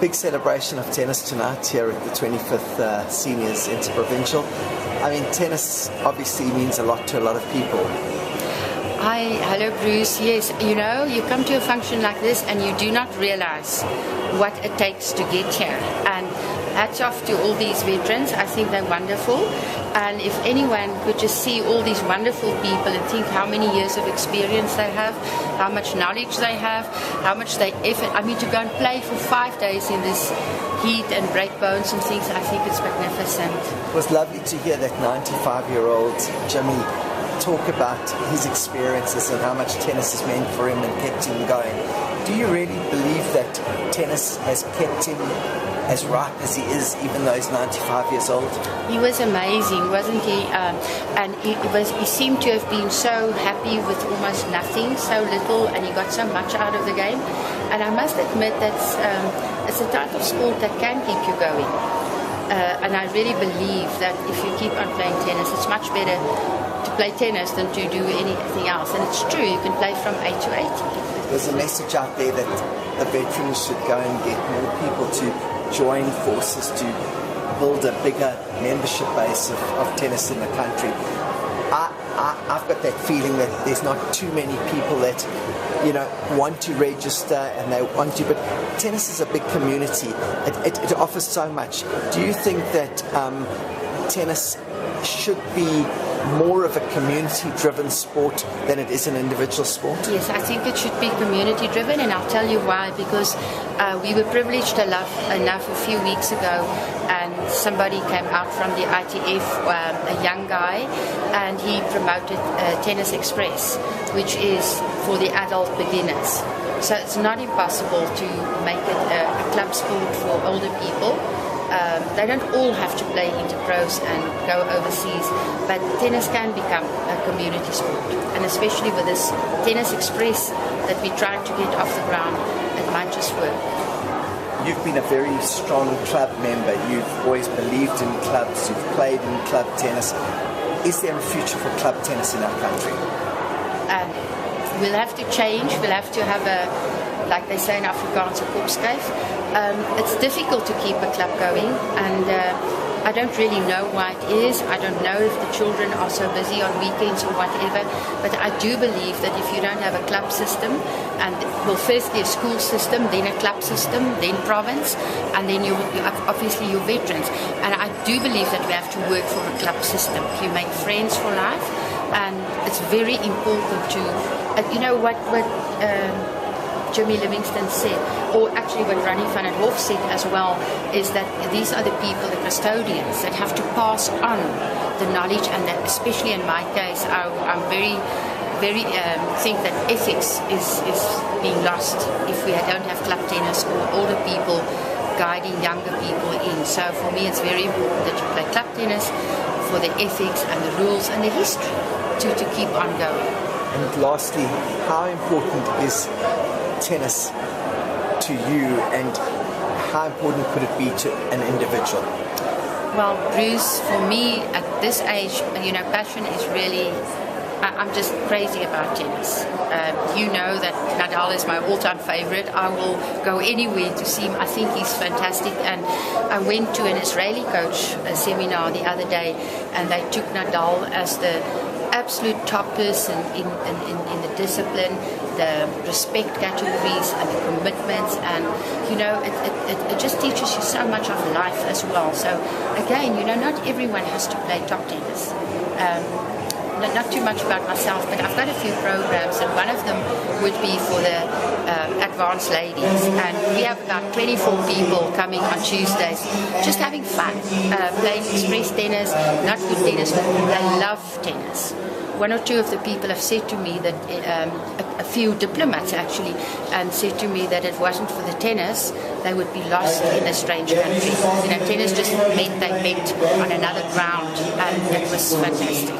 big celebration of tennis tonight here at the 25th Seniors Interprovincial. I mean, tennis obviously means a lot to a lot of people. Hi, hello Bruce. Yes, you know, you come to a function like this and you do not realize what it takes to get here. And hats off to all these veterans. I think they're wonderful. And if anyone could just see all these wonderful people and think how many years of experience they have, how much knowledge they have, how much they effort. I mean, to go and play for 5 days in this heat and break bones and things, I think it's magnificent. It was lovely to hear that 95-year-old Jimmy talk about his experiences and how much tennis has meant for him and kept him going. Do you really believe that tennis has kept him as ripe as he is, even though he's 95 years old? He was amazing, wasn't he? And he seemed to have been so happy with almost nothing, so little, and he got so much out of the game. And I must admit that it's a type of sport that can keep you going. And I really believe that if you keep on playing tennis, it's much better to play tennis than to do anything else. And it's true, you can play from 8 to 80. There's a message out there that the veterans should go and get more people to join forces to build a bigger membership base of tennis in the country. I've got that feeling that there's not too many people that, you know, want to register and they want to, but tennis is a big community. It offers so much. Do you think that tennis should be more of a community-driven sport than it is an individual sport? Yes, I think it should be community-driven, and I'll tell you why. Because we were privileged enough a few weeks ago, and somebody came out from the ITF, a young guy, and he promoted Tennis Express, which is for the adult beginners. So it's not impossible to make it a club sport for older people. They don't all have to play interpros and go overseas, but tennis can become a community sport, and especially with this Tennis Express that we're trying to get off the ground, it might just work. You've been a very strong club member. You've always believed in clubs. You've played in club tennis. Is there a future for club tennis in our country? We'll have to change. We'll have to have a, like they say in Afrikaans, a kopskuif. It's difficult to keep a club going, and I don't really know why it is. I don't know if the children are so busy on weekends or whatever, but I do believe that if you don't have a club system, and well, firstly a school system, then a club system, then province, and then obviously your veterans. And I do believe that we have to work for a club system. You make friends for life, and it's very important to, you know what Jimmy Livingston said, or actually what Ronnie van der Hof said as well, is that these are the people, the custodians, that have to pass on the knowledge, and that especially in my case, I'm very think that ethics is being lost if we don't have club tennis or older people guiding younger people in. So for me it's very important that you play club tennis for the ethics and the rules and the history to keep on going. And lastly, how important is tennis to you, and how important could it be to an individual? Well, Bruce, for me at this age, you know, passion is really, I'm just crazy about tennis. You know that Nadal is my all-time favorite. I will go anywhere to see him. I think he's fantastic. And I went to an Israeli coach seminar the other day, and they took Nadal as the absolute top person in the discipline, the respect categories and the commitments, and you know it just teaches you so much of life as well. So again, you know, not everyone has to play top tennis. Not too much about myself, but I've got a few programs, and one of them would be for the advanced ladies, and we have about 24 people coming on Tuesdays, just having fun, playing express tennis, not good tennis, but they love tennis. One or two of the people have said to me that, a few diplomats actually, and said to me that if it wasn't for the tennis, they would be lost in a strange country. You know, tennis just meant they met on another ground, and it was fantastic.